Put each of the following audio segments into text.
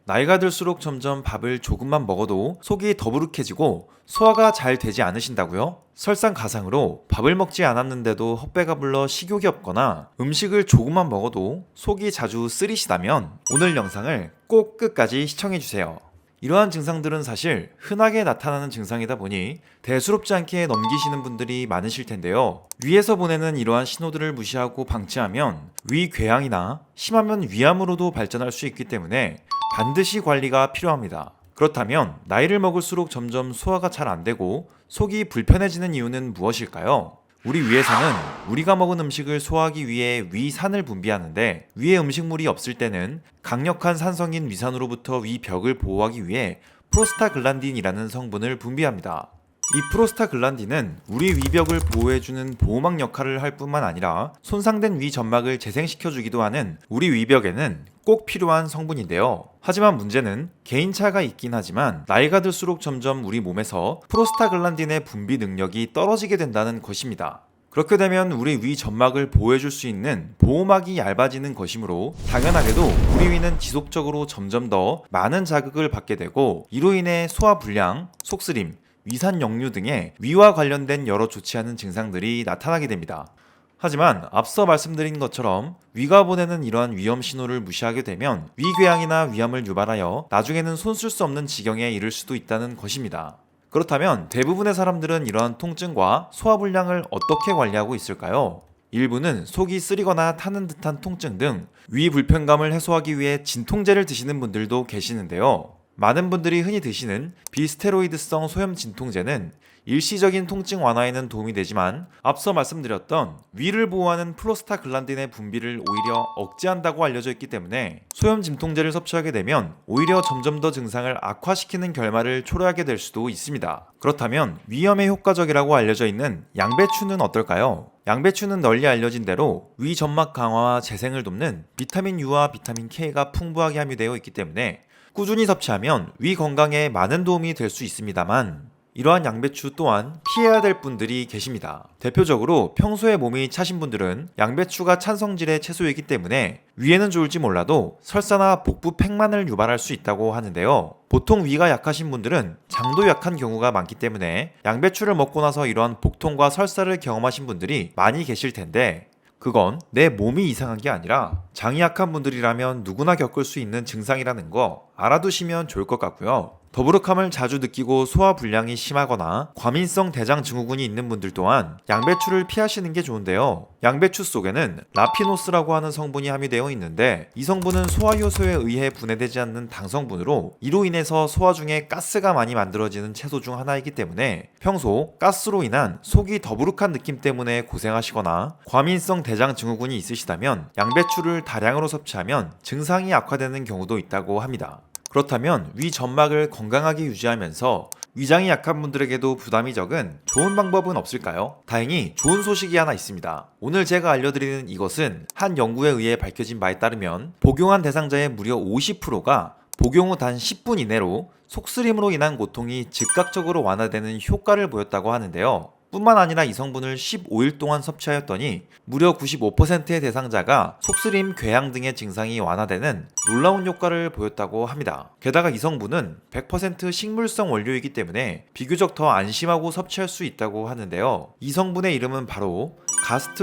나이가 들수록 점점 밥을 조금만 먹어도 속이 더부룩해지고 소화가 잘 되지 않으신다고요? 설상가상으로 밥을 먹지 않았는데도 헛배가 불러 식욕이 없거나 음식을 조금만 먹어도 속이 자주 쓰리시다면 오늘 영상을 꼭 끝까지 시청해주세요. 이러한 증상들은 사실 흔하게 나타나는 증상이다 보니 대수롭지 않게 넘기시는 분들이 많으실 텐데요. 위에서 보내는 이러한 신호들을 무시하고 방치하면 위궤양이나 심하면 위암으로도 발전할 수 있기 때문에 반드시 관리가 필요합니다. 그렇다면 나이를 먹을수록 점점 소화가 잘 안되고 속이 불편해지는 이유는 무엇일까요? 우리 위에서는 우리가 먹은 음식을 소화하기 위해 위산을 분비하는데 위에 음식물이 없을 때는 강력한 산성인 위산으로부터 위벽을 보호하기 위해 프로스타글란딘이라는 성분을 분비합니다. 이 프로스타글란딘은 우리 위벽을 보호해주는 보호막 역할을 할 뿐만 아니라 손상된 위 점막을 재생시켜주기도 하는 우리 위벽에는 꼭 필요한 성분인데요. 하지만 문제는 개인차가 있긴 하지만 나이가 들수록 점점 우리 몸에서 프로스타글란딘의 분비 능력이 떨어지게 된다는 것입니다. 그렇게 되면 우리 위 점막을 보호해줄 수 있는 보호막이 얇아지는 것이므로 당연하게도 우리 위는 지속적으로 점점 더 많은 자극을 받게 되고 이로 인해 소화불량, 속쓰림, 위산 역류 등의 위와 관련된 여러 좋지 않은 증상들이 나타나게 됩니다. 하지만 앞서 말씀드린 것처럼 위가 보내는 이러한 위험 신호를 무시하게 되면 위궤양이나 위암을 유발하여 나중에는 손 쓸 수 없는 지경에 이를 수도 있다는 것입니다. 그렇다면 대부분의 사람들은 이러한 통증과 소화불량을 어떻게 관리하고 있을까요? 일부는 속이 쓰리거나 타는 듯한 통증 등 위 불편감을 해소하기 위해 진통제를 드시는 분들도 계시는데요. 많은 분들이 흔히 드시는 비스테로이드성 소염 진통제는 일시적인 통증 완화에는 도움이 되지만 앞서 말씀드렸던 위를 보호하는 프로스타글란딘의 분비를 오히려 억제한다고 알려져 있기 때문에 소염 진통제를 섭취하게 되면 오히려 점점 더 증상을 악화시키는 결말을 초래하게 될 수도 있습니다. 그렇다면 위염에 효과적이라고 알려져 있는 양배추는 어떨까요? 양배추는 널리 알려진 대로 위 점막 강화와 재생을 돕는 비타민 U와 비타민 K가 풍부하게 함유되어 있기 때문에 꾸준히 섭취하면 위 건강에 많은 도움이 될 수 있습니다만 이러한 양배추 또한 피해야 될 분들이 계십니다. 대표적으로 평소에 몸이 차신 분들은 양배추가 찬 성질의 채소이기 때문에 위에는 좋을지 몰라도 설사나 복부 팽만을 유발할 수 있다고 하는데요. 보통 위가 약하신 분들은 장도 약한 경우가 많기 때문에 양배추를 먹고 나서 이러한 복통과 설사를 경험하신 분들이 많이 계실 텐데 그건 내 몸이 이상한 게 아니라 장이 약한 분들이라면 누구나 겪을 수 있는 증상이라는 거 알아두시면 좋을 것 같고요. 더부룩함을 자주 느끼고 소화불량이 심하거나 과민성 대장 증후군이 있는 분들 또한 양배추를 피하시는 게 좋은데요. 양배추 속에는 라피노스라고 하는 성분이 함유되어 있는데 이 성분은 소화효소에 의해 분해되지 않는 당성분으로 이로 인해서 소화 중에 가스가 많이 만들어지는 채소 중 하나이기 때문에 평소 가스로 인한 속이 더부룩한 느낌 때문에 고생하시거나 과민성 대장 증후군이 있으시다면 양배추를 다량으로 섭취하면 증상이 악화되는 경우도 있다고 합니다. 그렇다면 위 점막을 건강하게 유지하면서 위장이 약한 분들에게도 부담이 적은 좋은 방법은 없을까요? 다행히 좋은 소식이 하나 있습니다. 오늘 제가 알려드리는 이것은 한 연구에 의해 밝혀진 바에 따르면 복용한 대상자의 무려 50%가 복용 후 단 10분 이내로 속쓰림으로 인한 고통이 즉각적으로 완화되는 효과를 보였다고 하는데요. 뿐만 아니라 이 성분을 15일 동안 섭취하였더니 무려 95%의 대상자가 속쓰림, 궤양 등의 증상이 완화되는 놀라운 효과를 보였다고 합니다. 게다가 이 성분은 100% 식물성 원료이기 때문에 비교적 더 안심하고 섭취할 수 있다고 하는데요. 이 성분의 이름은 바로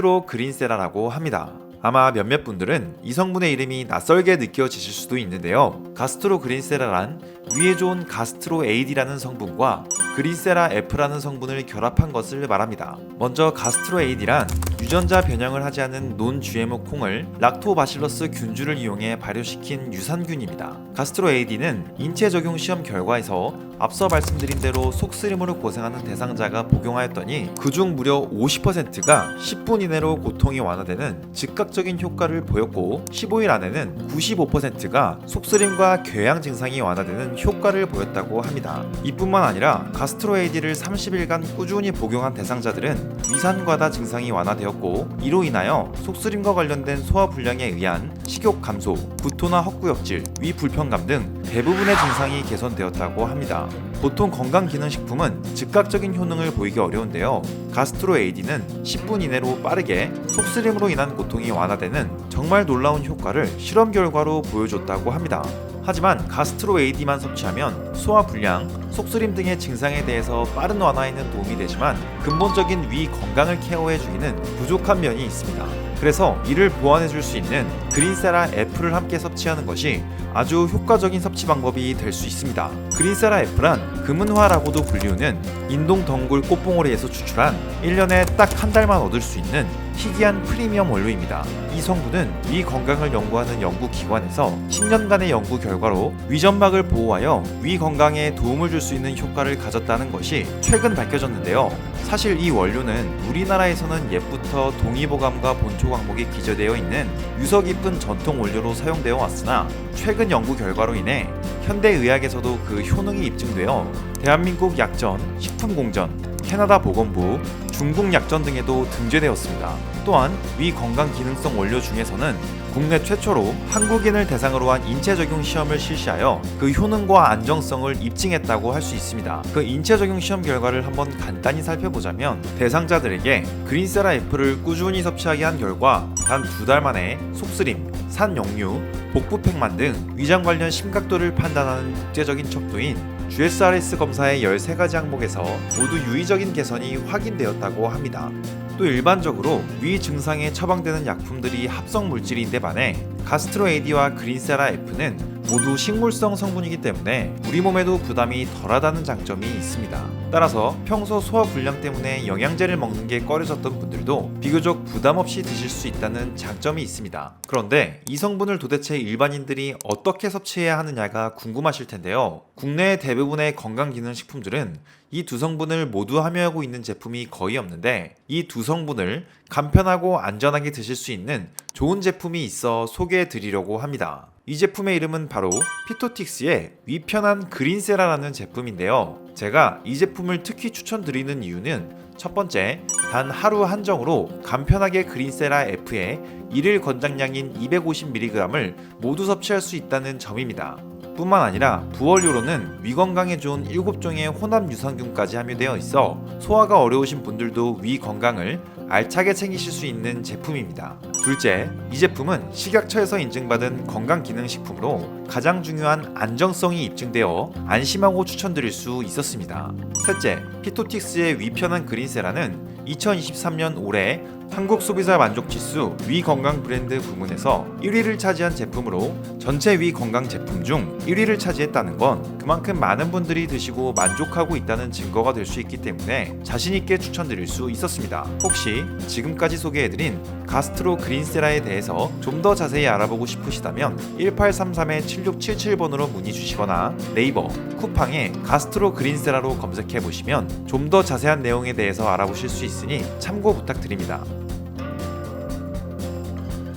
가스트로그린세라라고 합니다. 아마 몇몇 분들은 이 성분의 이름이 낯설게 느껴지실 수도 있는데요. 가스트로그린세라란 위에 좋은 가스트로에이드라는 성분과 그린세라 F라는 성분을 결합한 것을 말합니다. 먼저 가스트로에이드란 유전자 변형을 하지 않은 논-GMO 콩을 락토바실러스 균주를 이용해 발효시킨 유산균입니다. 가스트로에이드는 인체 적용 시험 결과에서 앞서 말씀드린 대로 속쓰림으로 고생하는 대상자가 복용하였더니 그중 무려 50%가 10분 이내로 고통이 완화되는 즉각적인 효과를 보였고 15일 안에는 95%가 속쓰림과 궤양 증상이 완화되는 효과를 보였다고 합니다. 이뿐만 아니라 가스트로에이드를 30일간 꾸준히 복용한 대상자들은 위산과다 증상이 완화되었고 이로 인하여 속쓰림과 관련된 소화불량에 의한 식욕 감소, 구토나 헛구역질, 위 불편감 등 대부분의 증상이 개선되었다고 합니다. 보통 건강기능식품은 즉각적인 효능을 보이기 어려운데요. 가스트로에이드는 10분 이내로 빠르게 속쓰림으로 인한 고통이 완화되는 정말 놀라운 효과를 실험 결과로 보여줬다고 합니다. 하지만 가스트로 AD만 섭취하면 소화 불량, 속쓰림 등의 증상에 대해서 빠른 완화에는 도움이 되지만 근본적인 위 건강을 케어해주기는 부족한 면이 있습니다. 그래서 이를 보완해줄 수 있는 그린세라 F를 함께 섭취하는 것이 아주 효과적인 섭취 방법이 될 수 있습니다. 그린세라 F란 금은화라고도 불리우는 인동 덩굴 꽃봉오리에서 추출한 1년에 딱 한 달만 얻을 수 있는 희귀한 프리미엄 원료입니다. 이 성분은 위 건강을 연구하는 연구기관에서 10년간의 연구 결과로 위점막을 보호하여 위 건강에 도움을 줄 수 있는 효과를 가졌다는 것이 최근 밝혀졌는데요. 사실 이 원료는 우리나라에서는 옛부터 동의보감과 본초 광목이 기재되어 있는 유서 깊은 전통 원료로 사용되어 왔으나 최근 연구 결과로 인해 현대의학에서도 그 효능이 입증되어 대한민국 약전, 식품공전, 캐나다 보건부, 중국 약전 등에도 등재되었습니다. 또한 위 건강 기능성 원료 중에서는 국내 최초로 한국인을 대상으로 한 인체 적용 시험을 실시하여 그 효능과 안정성을 입증했다고 할 수 있습니다. 그 인체 적용 시험 결과를 한번 간단히 살펴보자면 대상자들에게 그린세라 F를 꾸준히 섭취하게 한 결과 단 2달 만에 속쓰림, 산역류, 복부팽만 등 위장 관련 심각도를 판단하는 국제적인 척도인 GSRS 검사의 13가지 항목에서 모두 유의적인 개선이 확인되었다고 합니다. 또 일반적으로 위 증상에 처방되는 약품들이 합성 물질인데 반해 가스트로 AD와 그린세라 F는 모두 식물성 성분이기 때문에 우리 몸에도 부담이 덜하다는 장점이 있습니다. 따라서 평소 소화 불량 때문에 영양제를 먹는 게 꺼려졌던 분들도 비교적 부담 없이 드실 수 있다는 장점이 있습니다. 그런데 이 성분을 도대체 일반인들이 어떻게 섭취해야 하느냐가 궁금하실 텐데요. 국내의 대부분의 건강기능식품들은 이 두 성분을 모두 함유하고 있는 제품이 거의 없는데 이 두 성분을 간편하고 안전하게 드실 수 있는 좋은 제품이 있어 소개해 드리려고 합니다. 이 제품의 이름은 바로 피토틱스의 위편한 그린세라라는 제품인데요. 제가 이 제품을 특히 추천드리는 이유는 첫 번째, 단 하루 한정으로 간편하게 그린세라 F의 일일 권장량인 250mg을 모두 섭취할 수 있다는 점입니다. 뿐만 아니라 부원료로는 위 건강에 좋은 7종의 혼합 유산균까지 함유되어 있어 소화가 어려우신 분들도 위 건강을 알차게 챙기실 수 있는 제품입니다. 둘째, 이 제품은 식약처에서 인증받은 건강기능식품으로 가장 중요한 안정성이 입증되어 안심하고 추천드릴 수 있었습니다. 셋째, 피토틱스의 위편한 그린세라는 2023년 올해 한국 소비자 만족지수 위 건강 브랜드 부문에서 1위를 차지한 제품으로 전체 위 건강 제품 중 1위를 차지했다는 건 그만큼 많은 분들이 드시고 만족하고 있다는 증거가 될 수 있기 때문에 자신있게 추천드릴 수 있었습니다. 혹시 지금까지 소개해드린 가스트로 그린세라에 대해서 좀 더 자세히 알아보고 싶으시다면 1833-7677번으로 문의 주시거나 네이버, 쿠팡에 가스트로 그린세라로 검색해보시면 좀 더 자세한 내용에 대해서 알아보실 수 있으니 참고 부탁드립니다.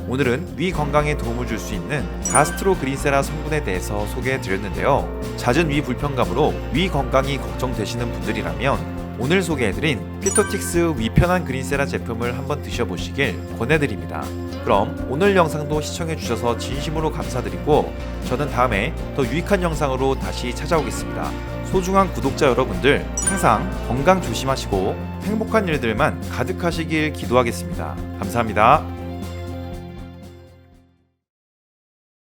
오늘은 위 건강에 도움을 줄 수 있는 가스트로 그린세라 성분에 대해서 소개해 드렸는데요. 잦은 위 불편감으로 위 건강이 걱정되시는 분들이라면 오늘 소개해드린 피토틱스 위편한 그린세라 제품을 한번 드셔보시길 권해드립니다. 그럼 오늘 영상도 시청해주셔서 진심으로 감사드리고 저는 다음에 더 유익한 영상으로 다시 찾아오겠습니다. 소중한 구독자 여러분들 항상 건강 조심하시고 행복한 일들만 가득하시길 기도하겠습니다. 감사합니다.